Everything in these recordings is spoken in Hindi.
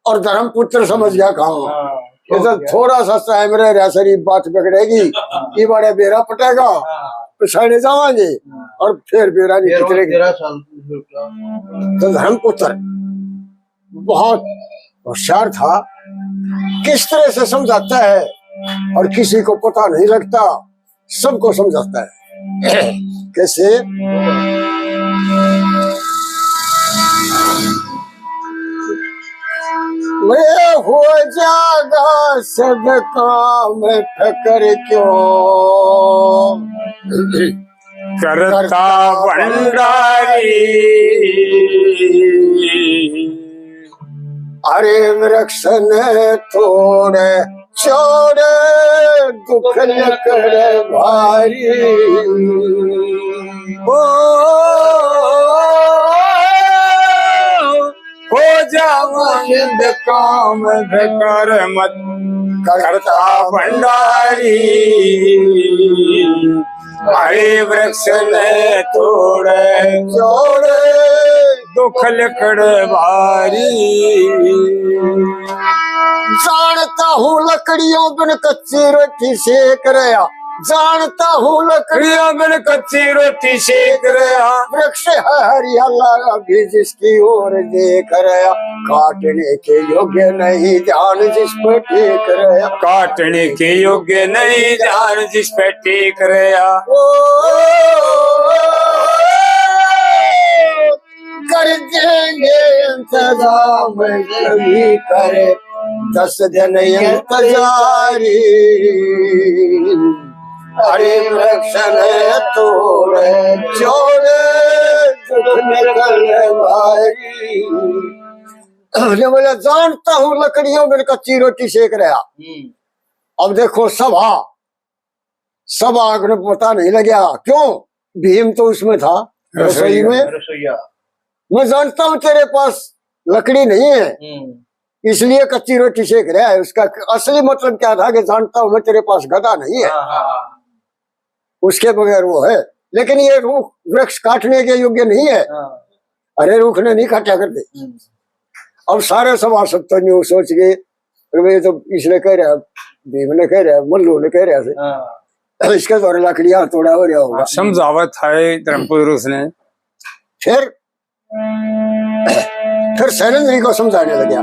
और धर्मपुत्र समझ गया कहा ये तो थोड़ा सा टाइम रह शरीफ बात बिगड़ेगी ये बड़े बेरा पटेगा तो सड़े जावांगे और फिर बेरा नहीं पिटरेगी। तो धर्मपुत्र बहुत होशियार था, किस तरह से समझाता है और किसी को पता नहीं लगता, सबको समझाता है। कैसे? वे हो जागा सब काम ठकर क्यों करता भंडारी। अरे वृक्ष ने थोड़े छोड़े दुख लकड़ भारी। हो जावंद काम कर मत करता भंडारी। अरे वृक्ष ने तोड़े छोड़े दुख लकड़ भारी। जानता हूँ लकड़ियों बिन कच्ची रोटी सेक रहा, जानता हूँ लकड़ियों बिन कच्ची रोटी सेक रहा। वृक्ष है हरियाला अभी जिसकी ओर देख रहा, काटने के योग्य नहीं ध्यान जिस पर टेक रहा। काटने के योग्य नहीं ध्यान जिस पे टेक रहा। कर देंगे इंतजाम कभी करे 10 दिन इंतजारी। अरे वृक्ष ने तोड़े जोड़े दुख निकल भारी। बोले जानता हूँ लकड़ियों में कच्ची रोटी सेक रहा। अब देखो सभा को पता नहीं लगा, क्यों? भीम तो उसमें था रसोई में। मैं जानता हूँ तेरे पास लकड़ी नहीं है इसलिए कच्ची रोटी सेक रहा है। उसका असली मतलब क्या था कि जानता हूँ मैं तेरे पास गदा नहीं है, उसके बगैर वो है, लेकिन ये रूख वृक्ष काटने के योग्य नहीं है। अरे रूख ने नहीं काटा करते। अब सारे सभासद तो न्यू सोच गए तो इसने कह रहा, भीम ने कह रहा, मल्लू ने कह रहा इसके द्वारा लकड़ियां तोड़ा हो रहा होगा। समझावत है धर्मपुरुष ने। फिर शैलेंद्री को समझाने लगा।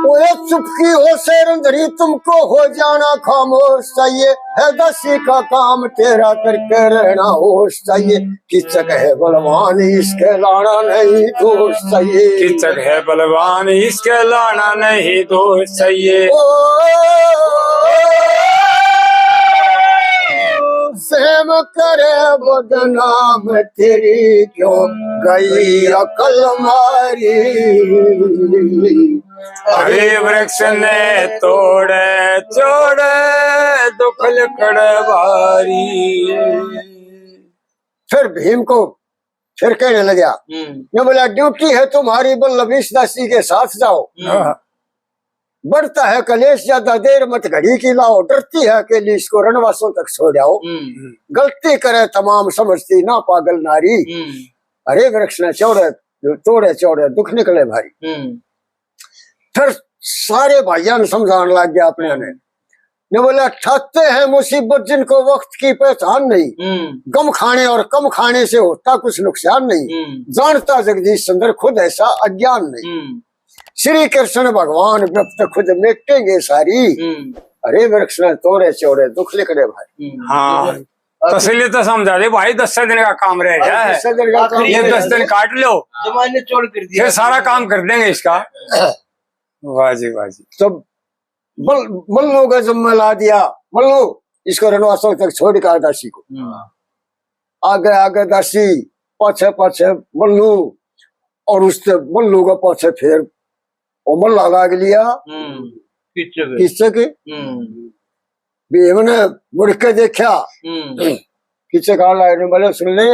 ओए चुपकी हो शैलेंद्री तुमको हो जाना खामोश चाहिए है, दसी का काम तेरा करके रहना होश चाहिए। किचक है बलवान इसके लाना नहीं दोष चाहिए। किचक है बलवान इसके लाना नहीं दोष चाहिए। सेम करे बदनाम तेरी क्यों गई अकल मारी। अरे वृक्ष ने तोड़े जोड़े दुख लकड़ भारी। फिर भीम को फिर कहने लगा, ये बोला ड्यूटी है तुम्हारी बल्लभीश दासी के साथ जाओ। बढ़ता है कलेश ज्यादा देर मत घड़ी की लाओ, डरती है अकेली इसको रणवासों तक छोड़ आओ। गलती करे तमाम समझती ना पागल नारी। अरे वृक्ष ने तोड़े चौड़े दुख निकले भारी। फिर सारे भाइयों ने समझाने लग गया अपने ने बोला ठाते हैं मुसीबत जिनको वक्त की पहचान नहीं। गम खाने और कम खाने से होता कुछ नुकसान नहीं, जानता जगदीश चंद्र खुद ऐसा अज्ञान नहीं। श्री कृष्ण भगवान व्यक्त खुद मिटेंगे सारी। अरे वृक्ष ने तोड़े चौड़े दुख लिखने भाई। हाँ तो इसलिए तो समझा दे भाई 10 दिन का काम रह गया है, ये 10 दिन काट लो जमाने छोड़ कर दिया, फिर सारा काम कर देंगे इसका। वाजी वाजी। तो मल्लू का जिम्मा ला दिया, मल्लू इसको रणवासों तक छोड़ कर दासी को। आगे आगे दासी पाछे पाछे मल्लू और उससे मल्लू का पाछे फिर मल्ला लाग लिया। किससे भीम ने मुड़ के देखा, किससे कहा लाने वाले सुन ले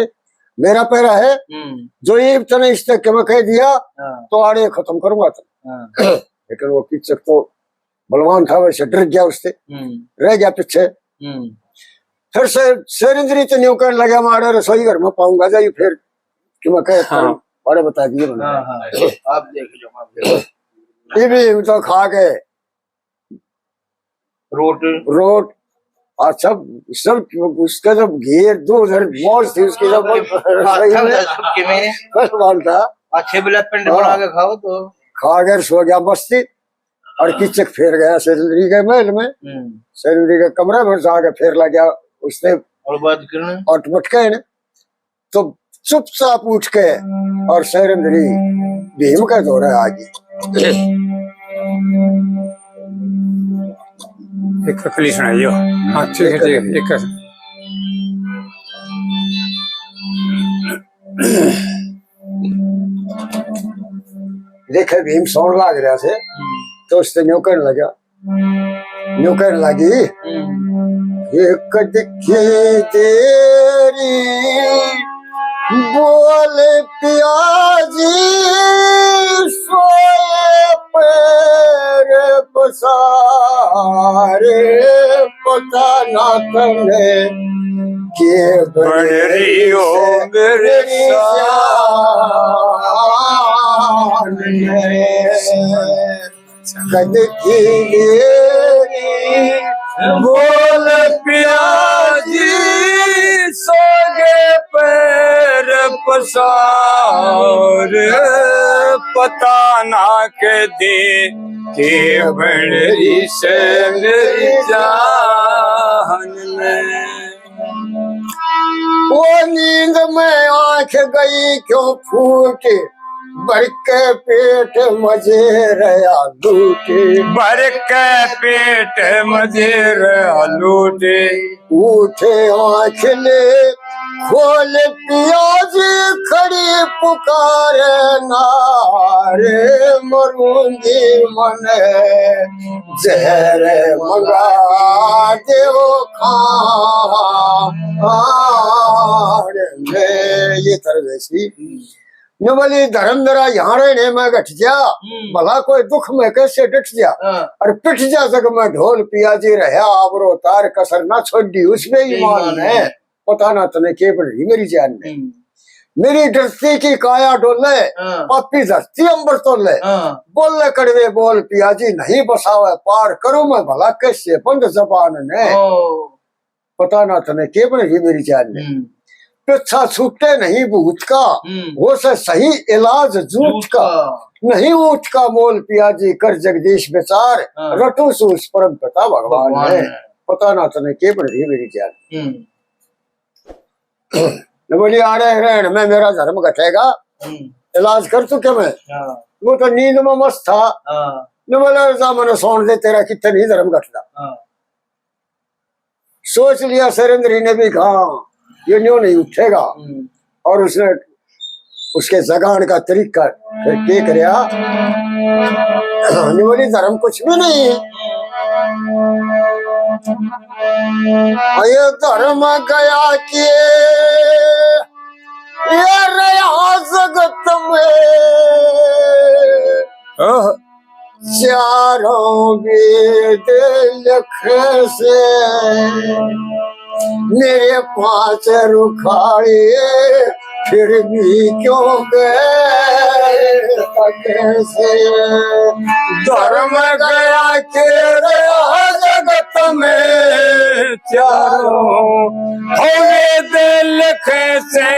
मेरा पैरा है जो ये तने इस तक मैं कह दिया तो आड़े खत्म करूंगा तुम। लेकिन वो किचक तो बलवान था, वैसे डर गया, उससे रह गया पीछे। फिर से शैलेंद्री तो न्यू कहने लगा मारे रसोई घर में पाऊंगा जाइए फिर कि मैं कहता हूँ और बता दिए मैंने। आप देख लो ये भी तो खा के रोट और सब सब उसका जब घेर दूध मौज थी उसकी जब था अच्छे ब्लैक बना के खाओ तो खा कर सो गया बस्ती और किचक फेर गया सैलरी के महल में, सैलरी के कमरे में जाके फेर लग गया उसने और बात करने और मटके ने तो चुपचाप उठ के और सैलरी भीम का दौरा आगे एक ककली सुनाइयो। हाँ ठीक है ठीक है। एक देखे भीम सौन लाग रहा से तो उससे न्यू करने लगा, न्यू करने लगी एक दिखी तेरी बोल पियाजी सोए पैर पसारे पता ना तने के बड़ी हो मेरे कद की बोल पियाजी सोगे पैर पसार पता ना के दे के बड़ी से मेरी जान में। वो नींद में आंख गई क्यों फूट भर के पेट मजे रहा लूटे, भर के पेट मजे रहा लूटे उठे आंख ले खोल पियाजी खड़ी पुकारे नारे मरूंगी मन जहर मंगा देव ये तरह जैसी नमली धर्म दरा यहाँ रहने में गठ जा भला कोई दुख में कैसे डट जा और पिट जा जग में ढोल पियाजी रहा आवरो तार कसर ना छोड़ी उसमें ईमान है पता ना तने के पड़ी मेरी जान में मेरी धरती की काया डोले पापी धरती अंबर तोले बोले कड़वे बोल पियाजी नहीं बसावे पार करूं मैं भला कैसे बंद जबान ने पता ना तने के पड़ी मेरी जान में पीछा छूटे नहीं भूत का वो से सही इलाज झूठ का नहीं ऊठ का मोल पियाजी कर जगदीश बेचार रटू सूस परम पिता भगवान है पता ना तने के पड़ी मेरी जान। बोली आ रहे रहन में मेरा धर्म घटेगा इलाज कर तू क्या मैं वो तो नींद में मस्त था न बोला मैंने सोन दे तेरा कितने नहीं धर्म घटता सोच लिया सरेंद्री ने भी कहा ये न्यू नहीं उठेगा और उसने उसके जगान का तरीका के करया बोली धर्म कुछ भी नहीं ये धर्म गया कि ये रहा जगत में चारों वेद लिखे से मेरे पांच रुखाड़े फिर भी क्यों गए कैसे धर्म गया के जगत में चारों वेद लिखे से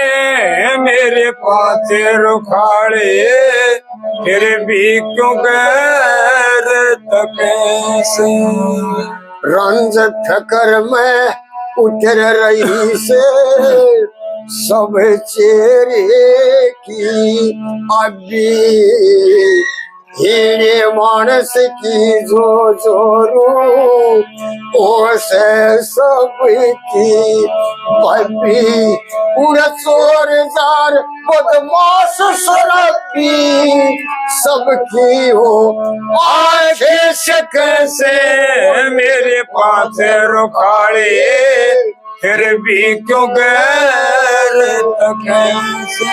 मेरे पांच रुखाड़े फिर भी क्यों गए कैसे रंज ठकर में उतर रही से सब चेहरे की अभी हीरे मानस की जो जोरू से सब की बबी उड़ चोर जार बदमाश शराबी सबकी हो आंखें शक से मेरे पास रुखाड़े फिर भी क्यों गैर कैसे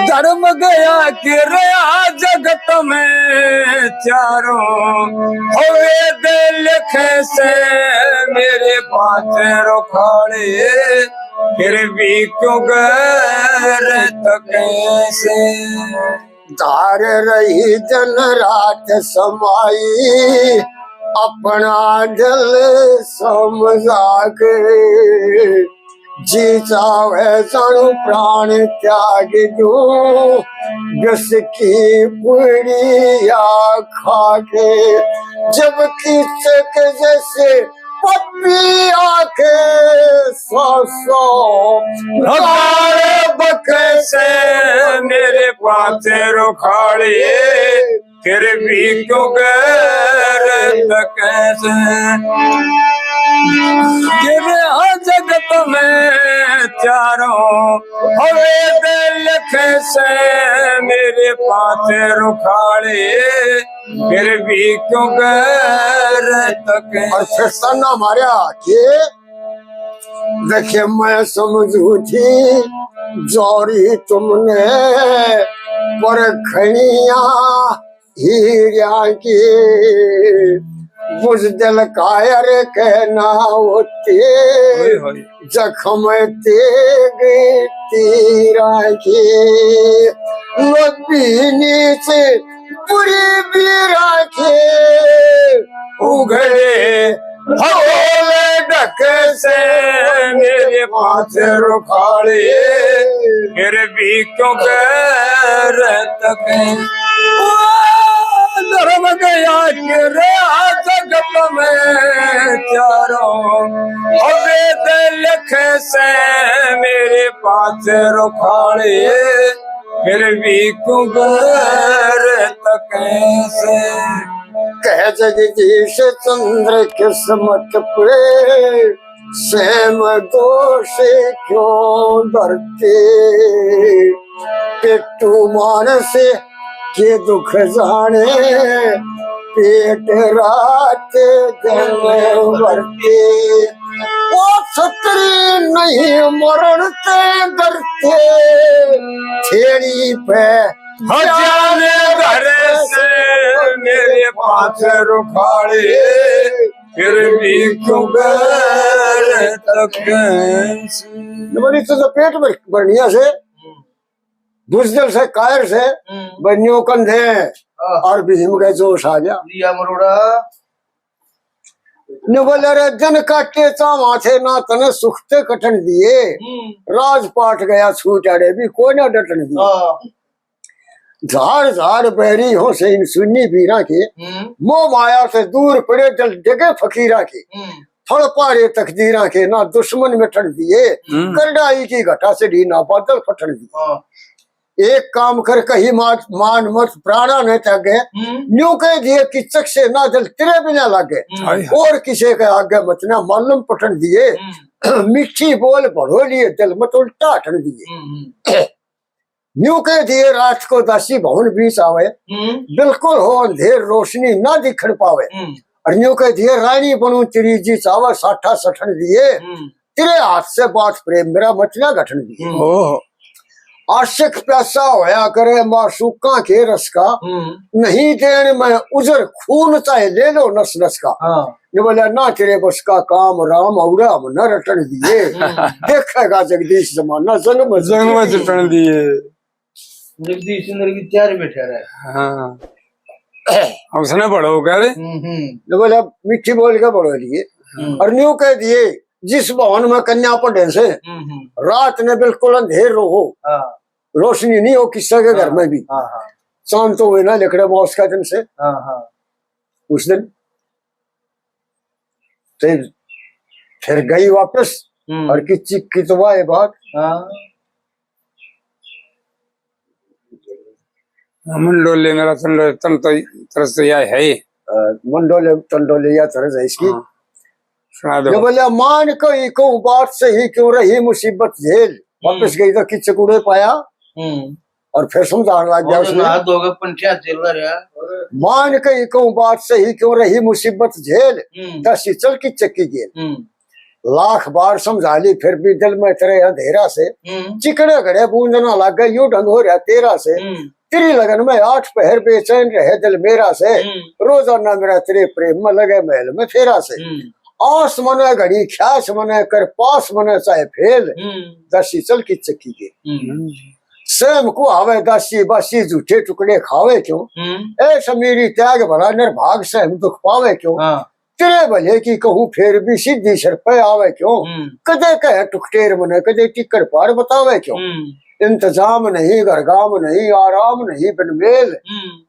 धर्म गया कि रहा जगत में चारों वेद लिखे से मेरे पास रुखाड़े फिर भी क्यों गैर तो कैसे धार रही दिन रात समाई अपना दिल समझा के जी चाहे सानू प्राण त्याग दूं जस की पुड़िया खा के जब कीचक जैसे पपी आके सौ बके से मेरे पासे रुखाड़िए फिर भी क्यों गैर तो कैसे जगत में चारों हवे दिल से मेरे पास रुखाड़े फिर भी क्यों गैर तक और फिर सन्ना मारा के देखिए मैं समझू थी जोरी तुमने पर खनिया हीरिया की बुजदिल कायर कहना होते जख्म तेग तीरा के लबीनी से पूरी बीरा के उघड़े भगोले ढक से मेरे पास रुखाड़े फिर भी क्यों गैर तक धर्म गया कि रे जगत में चारों अवैध लख से मेरे पास रुखाड़े फिर भी क्यों गैर तक से कह जगदीश चंद्र किस्मत पे सेम दोष क्यों डरते पेटू मानस के दुख जाने पेट रात दिन भरते वो छतरी नहीं मरण ते डरते छेड़ी पे जाने घर से मेरे पास रुखाड़े फिर भी क्यों गैर तक तो पेट बढ़िया से बुजदिल से कायर से बनियों कंधे और भीम के जोश आ गया लिया मरोड़ा न बोले रे दिन काटे चावा थे ना तने सुखते कटन दिए राजपाट गया छूट अड़े भी कोई ना डटन दिए झाड़ झाड़ बहरी हो से इन सुन्नी बीरा के मोह माया से दूर पड़े जल जगे फकीरा के फल पारे तकदीरा के ना दुश्मन में ठन दिए करडाई की घटा से ढी ना बादल फटन दिए एक काम कर कहीं मान मत प्राणा नहीं त्यागे न्यू कह दिए कि चक से ना जल तेरे बिना लागे और किसी के आगे मत ना मालूम पटन दिए मिठी बोल बढ़ो लिए दिल मत उल्टा हटन दिए न्यू कह दिए रात को दासी भवन बीच आवे बिल्कुल हो अंधेर रोशनी ना दिखण पावे और न्यू कह दिए रानी बनू तेरी जी चावा साठा सठन दिए तेरे हाथ से बात प्रेम मेरा मचना गठन दिए आशिक प्यासा होया करे माशूका के रस का नहीं देने में उजर खून चाहे ले लो नस नस का ये बोला ना तेरे बस का काम राम औरा न रटन दिए देखेगा जगदीश जमाना जन्म जन्म रटन दिए जगदीश चंद्र की चार बैठा रहे हाँ उसने बड़ो क्या रे ये बोला मिठी बोल के बड़ो लिए और न्यू कह दिए जिस भवन में कन्या पढ़े से रात ने बिल्कुल अंधेर रहो रोशनी नहीं हो किसी के घर में भी चांद तो हुए ना लिखड़े मौस का दिन से उस दिन फिर गई वापस और किसी की तो वाह बात मंडोले मेरा तन तो तरस तो यह है मंडोले तंडोले या तरस है इसकी सुना दो बोले मान को बात से ही क्यों रही मुसीबत झेल वापस गई तो किच कूड़े पाया और फिर समझाने लग गया उसने मान को बात से ही क्यों रही मुसीबत झेल दसी चल की चक्की गेल लाख बार समझा ली फिर भी दिल में तेरे अंधेरा से चिकड़े घड़े बूंदना लग गए यूं ढंग हो रहा तेरा से तेरी लगन में 8 पहर बेचैन रहे दिल मेरा से रोजाना मेरा तेरे प्रेम में लगे महल में फेरा से आस मने घड़ी ख्यास मने कर पास मने चाहे फेल दासी चल की चक्की के स्वयं को आवे दासी बासी झूठे टुकड़े खावे क्यों ए समीरी त्याग भला निर्भाग से हम दुख पावे क्यों तेरे भले की कहूँ फिर भी सीधी सर पे आवे क्यों कदे कहे टुकटेर मने कदे टिकर पार बतावे क्यों इंतजाम नहीं घरगाम नहीं आराम नहीं बिनमेल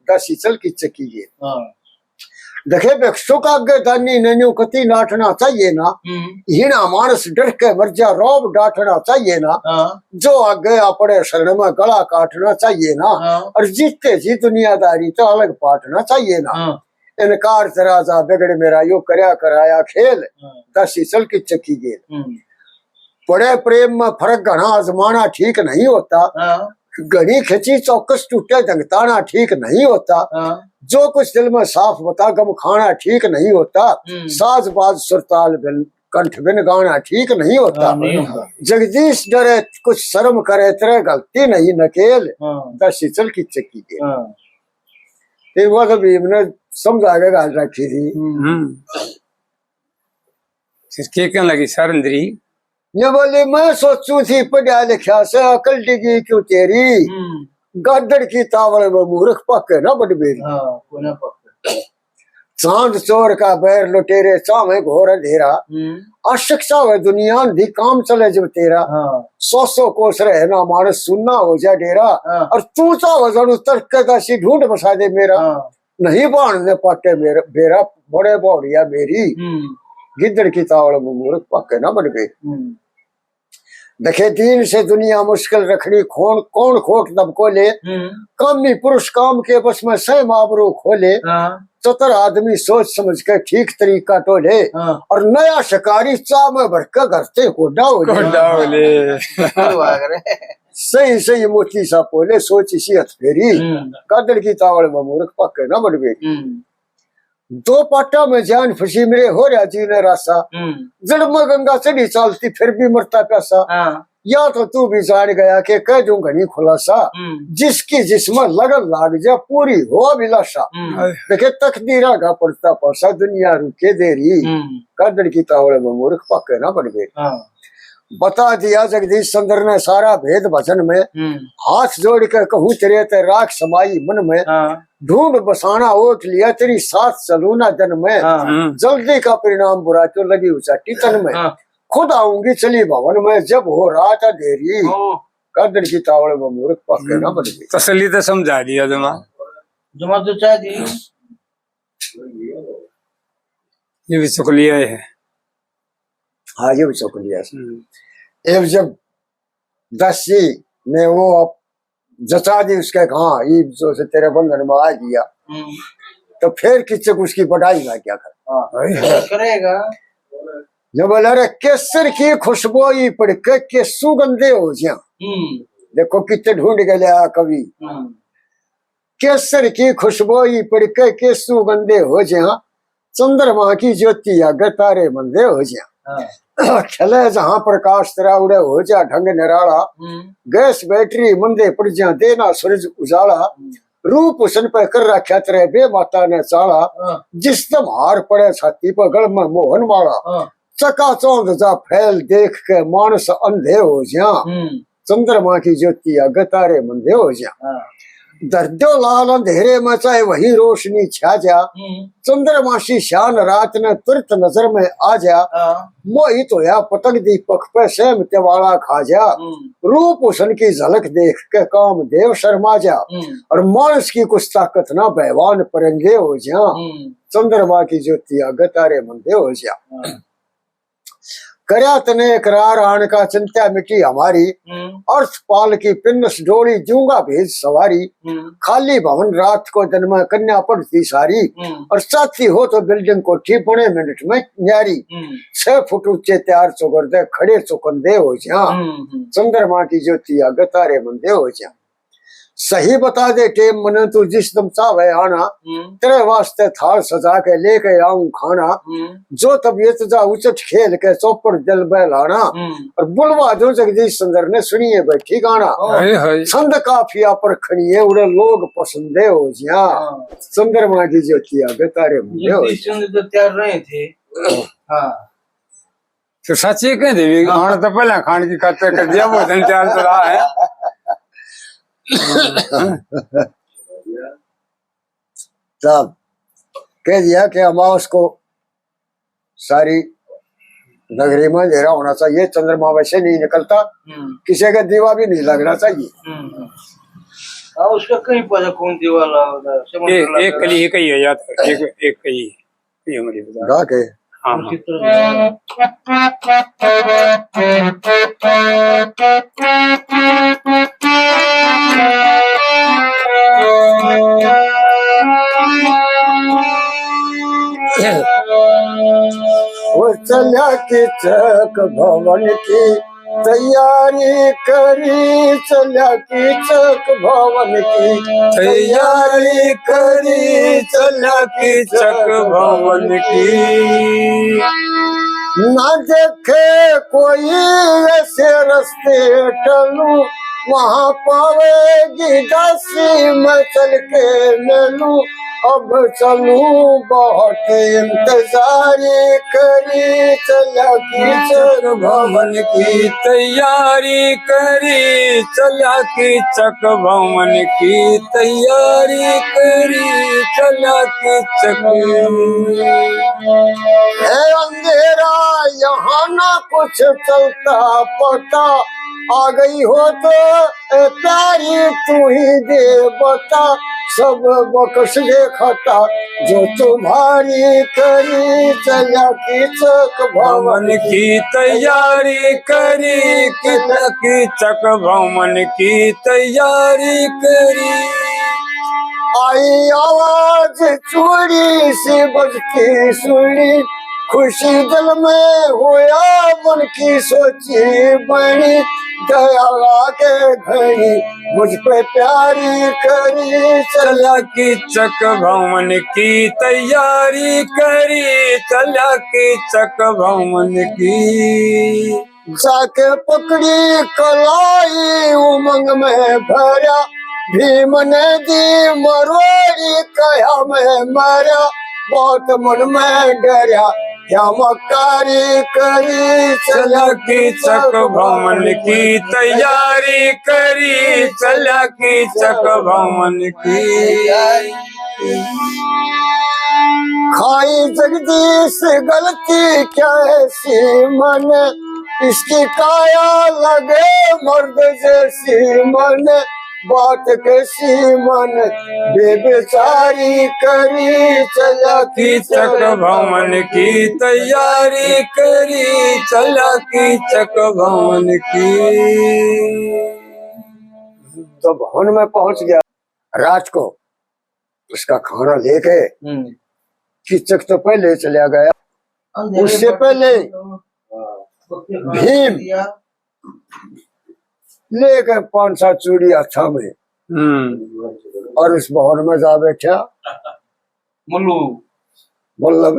दासी चल की चक्की के देखे बेक्षो का आगे दानी नैन्यू कति नाटना चाहिए ना हीना मानस डर के मर जा रौब डांटना चाहिए ना जो आगे अपने शरण में गला काटना चाहिए ना और जीतते जी दुनियादारी तो अलग पाटना चाहिए ना इनकार तराजा बिगड़ मेरा यो करया कराया खेल दासी चल की चक्की गेल बड़े प्रेम में फर्क घना आजमाना ठीक नहीं होता घड़ी खिंची चौकस टूटे दंगताना ठीक नहीं होता जो कुछ दिल में साफ बता गम खाना ठीक नहीं होता साज बाज सुरताल बिन कंठ बिन गाना ठीक नहीं होता जगदीश डरे कुछ शर्म करे तेरे गलती नहीं नकेल दासी चल की चक्की के वो तो भीम ने समझा के गाल रखी थी कहने लगी सरंदरी ये बोली मैं सोचू थी पढ़ा लिखा से अकल डिगी क्यों तेरी गादड़ की तावड़ में मूर्ख पक्के ना बटबेरी चांद चोर का बैर लुटेरे चावे घोर अंधेरा अशिक्षा है दुनिया धी काम चले जब तेरा सौ कोस रहे ना मानस सुनना हो जा डेरा और तू चाहो जरूर तर्क के दासी ढूंढ बसा दे मेरा नहीं बांधने पाटे बेरा बड़े बौड़िया मेरी गिद्दड़ की तावड़ में मूर्ख पक्के ना बन गए देखे दीन से दुनिया मुश्किल रखनी कौन खोट दब को ले कामी पुरुष काम के बस में सह माबरू खोले चतुर आदमी सोच समझ के ठीक तरीका टोले और नया शिकारी चाह में भर के घरते को डाले सही सही मोती सा पोले सोच इसी हथफेरी गादड़ की तावड़ में मूर्ख पक्के ना बन गई दो पाटा में जान फंसी मेरे हो रहा जी ने रासा जड़ में गंगा चढ़ी चालती फिर भी मरता प्यासा या तो तू भी जान गया कि कह दूं घनी खुलासा जिसकी जिस्म लगन लाग जा पूरी हो अभिलाषा देखे तकदीरा का पड़ता पासा दुनिया रुके देरी गादड़ की तावड़ में मूर्ख पक्के ना बन गए बता दिया जगदीश चंद्र ने सारा भेद भजन में हाथ जोड़ के कहूँ तेरे ते राख समाई मन में ढूंढ बसाना ओट लिया तेरी साथ चलू ना जन में जल्दी का परिणाम बुरा तो लगी उचाटी तन में खुद आऊंगी चली भवन में जब हो रात अंधेरी गादड़ की तावड़ में मूर्ख पक्के ना बन गई तसल्ली तो समझा दिया जमा तो चाह दी ये भी चुकलिया है हाँ ये भी चौकलिया एक जब दासी ने वो जचा दी उसके हाँ ये जो से तेरे बंधन में आ गया तो फिर किसी को उसकी बढ़ाई ना क्या करेगा जब बोला अरे केसर की खुशबू ही पड़ के सुगंधे हो जा देखो कितने ढूंढ के लिया कवि केसर की खुशबू ही पड़ के सुगंधे हो जा चंद्रमा की ज्योति अगर तारे मंदे हो जा खले जहां प्रकाश तेरा उड़े हो जा ढंग निराला गैस बैटरी मंदे पड़ जा देना सूरज उजाला रूप उसन पे कर रखा तेरे बे माता ने चाला जिस दम हार पड़े छाती पर गल में मोहन वाला चका चौंध जा फैल देख के मानस अंधे हो जा चंद्रमा की ज्योति अगर तारे मंदे हो जा दर्दो लाल अंधेरे में चाहे वही रोशनी छा जा चंद्रमासी शान रात ने तुरंत नजर में आ जा मोहित तो या पतंग दीपक पे सेम के वाला खा जा रूप उसन की झलक देख के काम देव शर्मा जा और मानस की कुछ ताकत ना बहवान परंगे हो जा चंद्रमा की ज्योति आगे तारे मंदे हो जा करया तने करार आन का चिंता मिटी हमारी अर्थ पाल की पिन्नस डोली जूंगा भेज सवारी खाली भवन रात को दिन में कन्या पड़ती सारी और साथी हो तो बिल्डिंग को ठीक बड़े मिनट में न्यारी 6 फुट ऊंचे तैयार चौकर दे खड़े चौकंदे हो जा चंद्रमा की ज्योति आगे तारे मंदे हो जा सही बता दे टेम मने तू जिस दम चाहे आना तेरे वास्ते थाल सजा के लेके आऊं खाना जो तबीयत जा उचट खेल के चौपड़ दिल बहलाना और बुलवा दो जगदीश चंद्र ने सुनिए बैठी गाना छंद काफिया पर खड़िए उड़े लोग पसंदे हो जा चंद्रमा की ज्योति आगे तारे मुझे हो तो तैयार रहे थे हाँ तो सच्ची कह देवी खान तो पहले खान की खाते कर दिया वो दिन चाल तो रहा है। तब कह दिया कि अमावस को सारी नगरी में अंधेरा होना चाहिए, चंद्रमा वैसे नहीं निकलता, किसी का दीवा भी नहीं लगना चाहिए। हाँ उसका कहीं पता कौन दीवाला एक कली ही कही है जाता, एक कही ये हमारी बता गा के हाँ वो चला की चक भवन की तैयारी करी, चला की चक भवन की तैयारी करी, चला की चक भवन की। ना देखे कोई ऐसे रस्ते टलू, वहाँ पावेगी दासी मैं चल के ललू, अब चलू बहुत इंतजारी करी, चला की चक भवन की तैयारी करी, चला की चक भवन की तैयारी करी, चला की चक। है अंधेरा यहाँ ना कुछ चलता पता, आ गई हो तो प्यारी तू ही दे बता, सब बकस देखता जो तुम्हारी करी, चला की चक भवन की तैयारी करी, चला की चक भवन की तैयारी करी। आई आवाज चोरी से बजती सुनी, खुशी दिल में होया मन की सोची बनी, दया के घड़ी मुझ पे प्यारी करी, चला की चक भवन की तैयारी करी, चला की चक भवन की। जाके पकड़ी कलाई उमंग में भरा, भीम ने दी मरोड़ी कया में मरा, बहुत मन में डरा क्या मकारी करी, चला की चक भवन की तैयारी करी, चला की चक भवन की। खाई जगदीश गलती क्या ऐसी मन, इसकी काया लगे मर्द जैसी मन, बात कैसी मन बेचारी करी, चला की चक भवन की तैयारी करी, चला की चक भवन की। तो भवन में पहुंच गया रात को, उसका खाना लेके किचक तो पहले चला गया, उससे पहले भीम लेकर 5-7 चूड़ी अच्छा में और उस भवन में जा बैठा मुल्लू वल्लभ।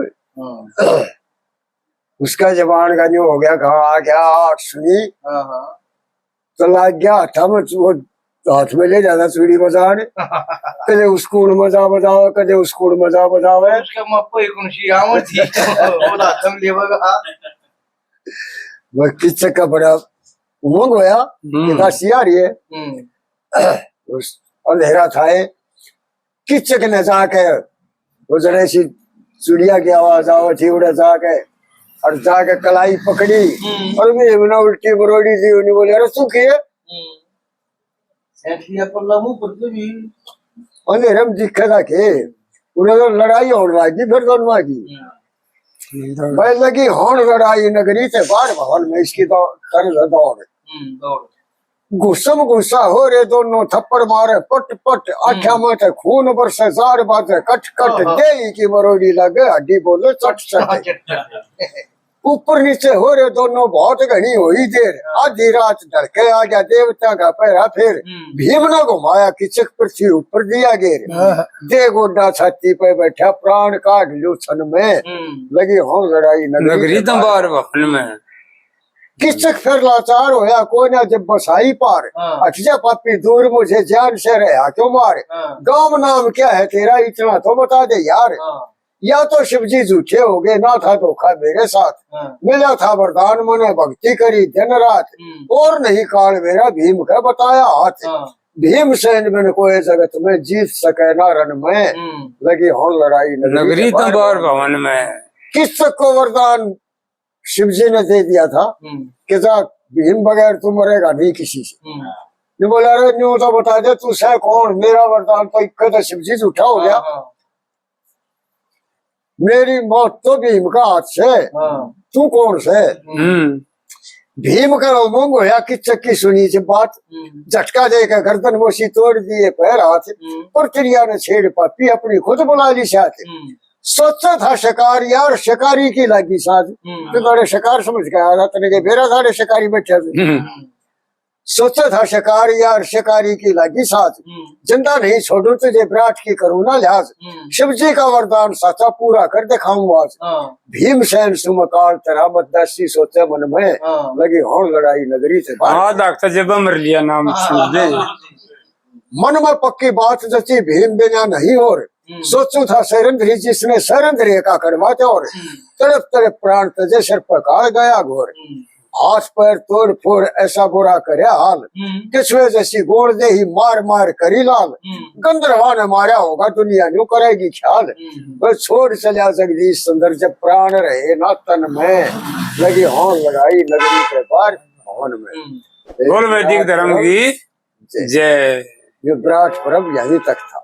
उसका जबान का जो हो गया, कहा आ गया आठ सुनी, तो लाग गया हाथा में, वो हाथ में ले जाता चूड़ी बाजार, कदे उस कूड़ मजा बजावे, कदे उस कूड़ मजा बजावे। वह किचक का बड़ा उमंग होया कि दासी आ रही है। उस अंधेरा था, किचक ने जाके वो जरा सी चिड़िया की आवाज आवा थी, उड़ा जाके और जाके कलाई पकड़ी और भी उल्टी बरोड़ी दी, उन्हें बोले अरे तू किए अंधेरे में दिखा था के उन्हें तो लड़ाई होने लगी, फिर दोनों की भाई लगी होन लड़ाई नगरी से बाहर भवन में, इसकी तो दौड़ गुस्सम गुस्सा हो रे, दोनों थप्पड़ मारे पट पट, आठा माथे खून बरसे, जार बाजे कट कट, दे की मरोड़ी लगे हड्डी बोले चट चट। ऊपर नीचे हो रहे दोनों, बहुत घनी हुई देर, आधी रात ढड़के आ गया देवता का पैरा, फिर भीम ने घुमाया किचक पृथ्वी ऊपर दिया गेर, दे गोडा छाती पे बैठा, प्राण काट लो छन में, लगी हो लड़ाई नगरी दंबार भवन में। किचक फिर लाचार होया, कोई ना जब बसाई पार, अठजा पापी दूर मुझे जान से रहा क्यों मार, गांव नाम क्या है तेरा इतना तो बता दे यार, या तो शिव जी झूठे हो गए, ना था धोखा मेरे साथ, हाँ, मिला था वरदान मैंने भक्ति करी दिन रात, और नहीं काल मेरा भीम का बताया हाथ, हाँ, भीमसेन बिन कोई जगत में जीत सके ना रण में, लगी हो लड़ाई नगरी तंबार भवन में। किस को वरदान शिव जी ने दे दिया था कि जा भीम बगैर तू मरेगा नहीं किसी से। ने बोला अरे न्यू तो बता दे तू है कौन, मेरा वरदान तो इक्का तो शिव जी झूठा हो गया, मेरी मौत तो भीम का हाथ से, तू कौन से। भीम का मुंह होया कि चक्की सुनी से बात, झटका देकर गर्दन मोशी तोड़ दिए पैर हाथ, और चिड़िया ने छेड़ पापी अपनी खुद बुला ली साथ। सोचा था शिकार यार शिकारी की लगी साथ, तो बड़े शिकार समझ के आ रहा तने के बेरा सारे शिकारी बैठे थे। सोचा था शिकार यार शिकारी की लगी साथ, जिंदा नहीं छोड़ू तुझे विराट की करूँ ना लिहाज, शिव जी का वरदान साचा पूरा कर दिखाऊंगा आज। भीमसेन सुमकाल तेरा मदसी सोचे मन में, लगी हो लड़ाई नगरी से हाँ डॉक्टर जब मर लिया नाम छूट दे। मन में पक्की बात जची भीम बिना नहीं और, सोचू था सरंद्री जिसने सरंद्री का करवाते, और तड़प तड़प प्राण तजे सिर पर काल गया घोर, हाथ पैर तोड़ फोड़ ऐसा बुरा करे हाल, किसवे जैसी गोड़ दे ही मार मार करी लाल, गंधर्वा ने मारा होगा दुनिया न्यू करेगी ख्याल, बस छोड़ चला जगदीश सुंदर जब प्राण रहे ना तन में, लगी होन लड़ाई नगरी के पार भवन में। बोल वैदिक धर्म की जय। ये विराट पर्व यहीं तक था।